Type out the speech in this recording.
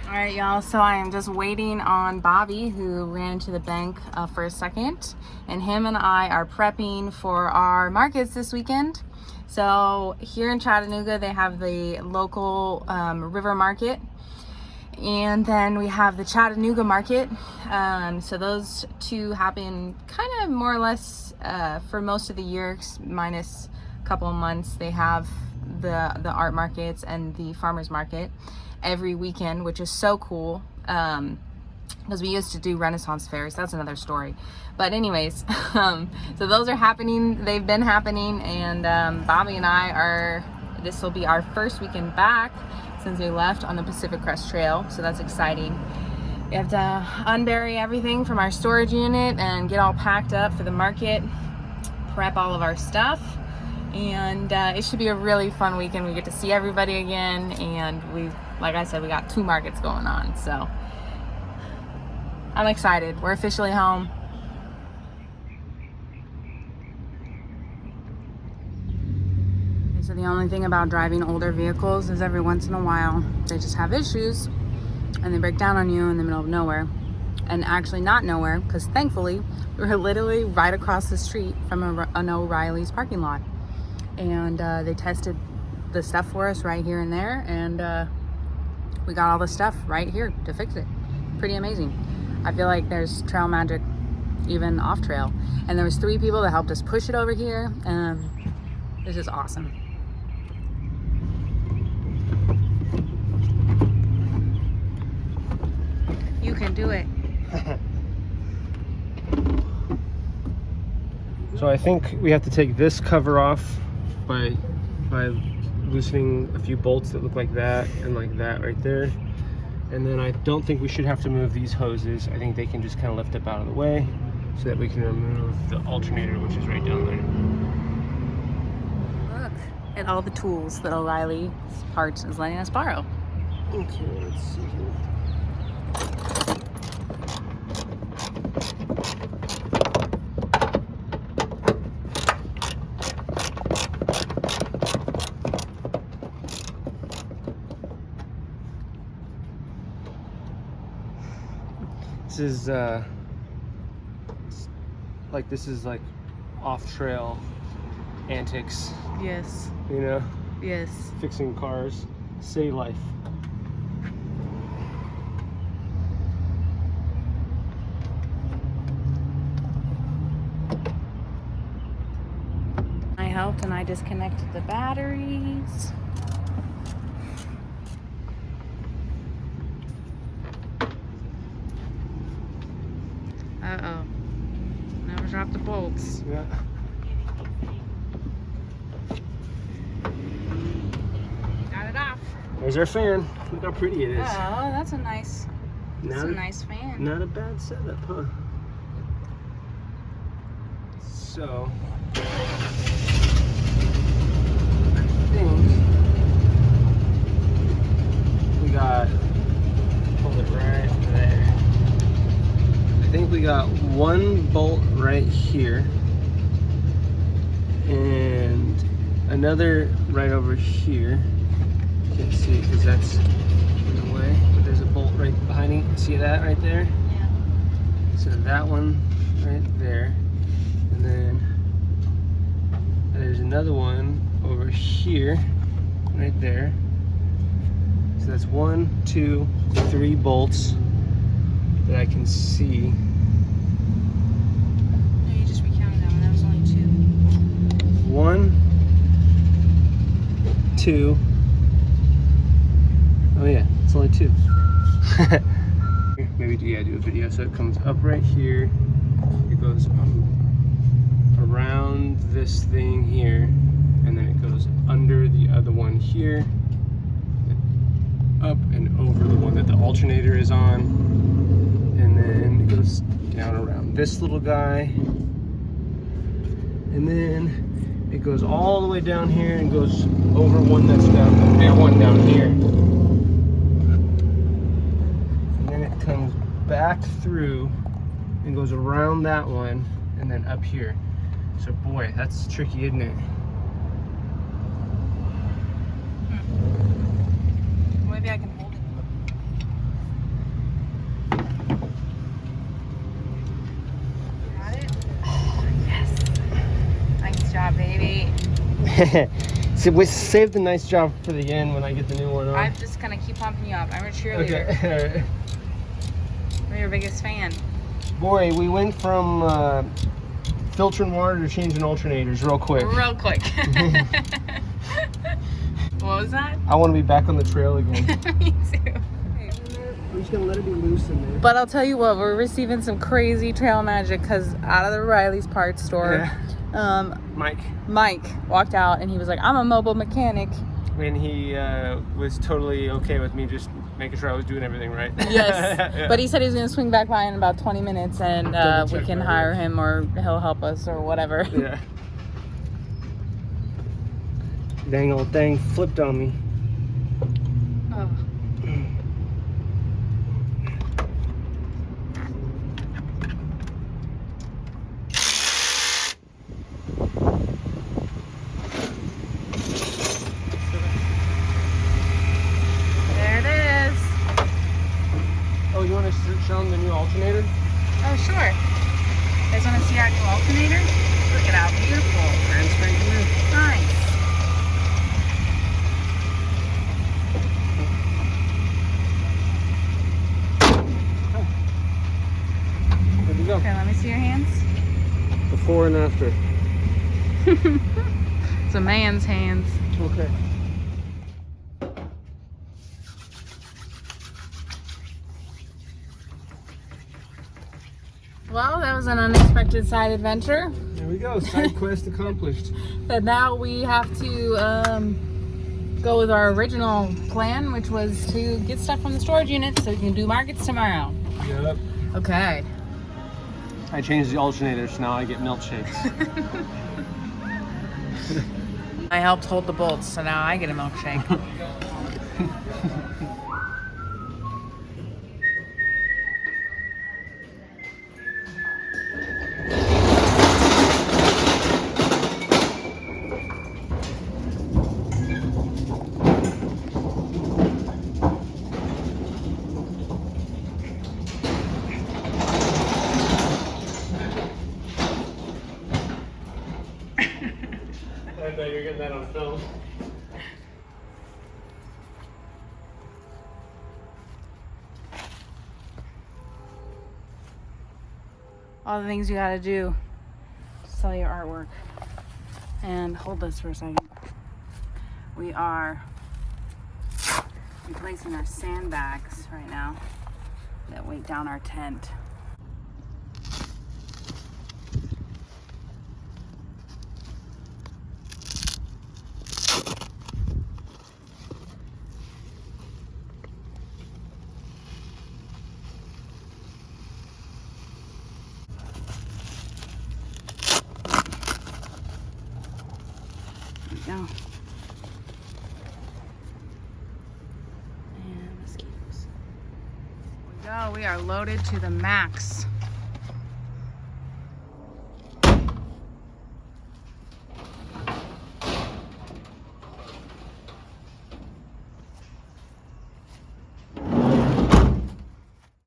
All right, y'all, so I am just waiting on Bobby, who ran into the bank for a second, and him and I are prepping for our markets this weekend. So here in Chattanooga, they have the local river market, and then we have the Chattanooga market. So those two happen kind of more or less for most of the year, minus a couple of months. They have the art markets and the farmers market every weekend, which is so cool, because we used to do Renaissance fairs. That's another story, but anyways, so those are happening. They've been happening, and Bobby and I this will be our first weekend back since we left on the Pacific Crest Trail, so that's exciting. We have to unbury everything from our storage unit and get all packed up for the market, prep all of our stuff, and it should be a really fun weekend. We get to see everybody again, and like I said, we got 2 markets going on, so I'm excited. We're officially home. So the only thing about driving older vehicles is every once in a while they just have issues and they break down on you in the middle of nowhere. And actually not nowhere, because thankfully we're literally right across the street from an O'Reilly's parking lot. And they tested the stuff for us right here and there, and we got all the stuff right here to fix it. Pretty amazing. I feel like there's trail magic even off trail. And there was 3 people that helped us push it over here. This is awesome. You can do it. So I think we have to take this cover off by loosening a few bolts that look like that and like that right there. And then I don't think we should have to move these hoses. I think they can just kind of lift up out of the way so that we can remove the alternator, which is right down there. Look at all the tools that O'Reilly Parts is letting us borrow. Okay, let's see here. This is like off-trail antics. Yes. You know? Yes. Fixing cars, city life. I helped and I disconnected the batteries. Uh-oh. Never drop the bolts. Yeah. Got it off. There's our fan. Look how pretty it is. Oh, that's a nice fan. Not a bad setup, huh? So, I think we got, hold it right there. I think we got 1 bolt right here and another right over here. Can't see because that's in the way, but there's a bolt right behind it. See that right there? Yeah. So that one right there, and then there's another one over here, right there. So that's 1, 2, 3 bolts that I can see. No, you just recounted that one. That was only 2. 1, 2. Oh yeah, it's only 2. Maybe do a video. So it comes up right here. It goes around this thing here, and then it goes under the other one here, up and over the one that the alternator is on, and then it goes down around this little guy, and then it goes all the way down here and goes over one that's down, and one down here, and then it comes back through and goes around that one and then up here. So boy, that's tricky, isn't it? Maybe I can hold it. So we saved a nice job for the end when I get the new one on. I'm just gonna keep pumping you up. I'm a cheerleader. Okay. I'm your biggest fan. Boy, we went from filtering water to changing alternators real quick. Real quick. What was that? I want to be back on the trail again. Me too. I'm just gonna let it be loose in there. But I'll tell you what, we're receiving some crazy trail magic because out of the Riley's parts store, Mike walked out and he was like, I'm a mobile mechanic. And he was totally okay with me just making sure I was doing everything right. Yes. Yeah. But he said he was going to swing back by in about 20 minutes and we can hire him or he'll help us or whatever. Yeah. Dang old thing flipped on me. Oh. There it is. Oh, you want to show them the new alternator? Oh, sure. You guys want to see our new alternator? Look at how beautiful. Brand spanking new. Nice. There we go. Okay, let me see your hands. Before and after. It's a man's hands. Okay. Well, that was an unexpected side adventure. There we go. Side quest accomplished. But now we have to go with our original plan, which was to get stuff from the storage unit so we can do markets tomorrow. Yep. Okay. I changed the alternators, so now I get milkshakes. I helped hold the bolts, so now I get a milkshake. I know you're getting that on film. All the things you gotta do to sell your artwork. And hold this for a second. We are replacing our sandbags right now that weight down our tent. Go. And mosquitoes. Here we go. We are loaded to the max.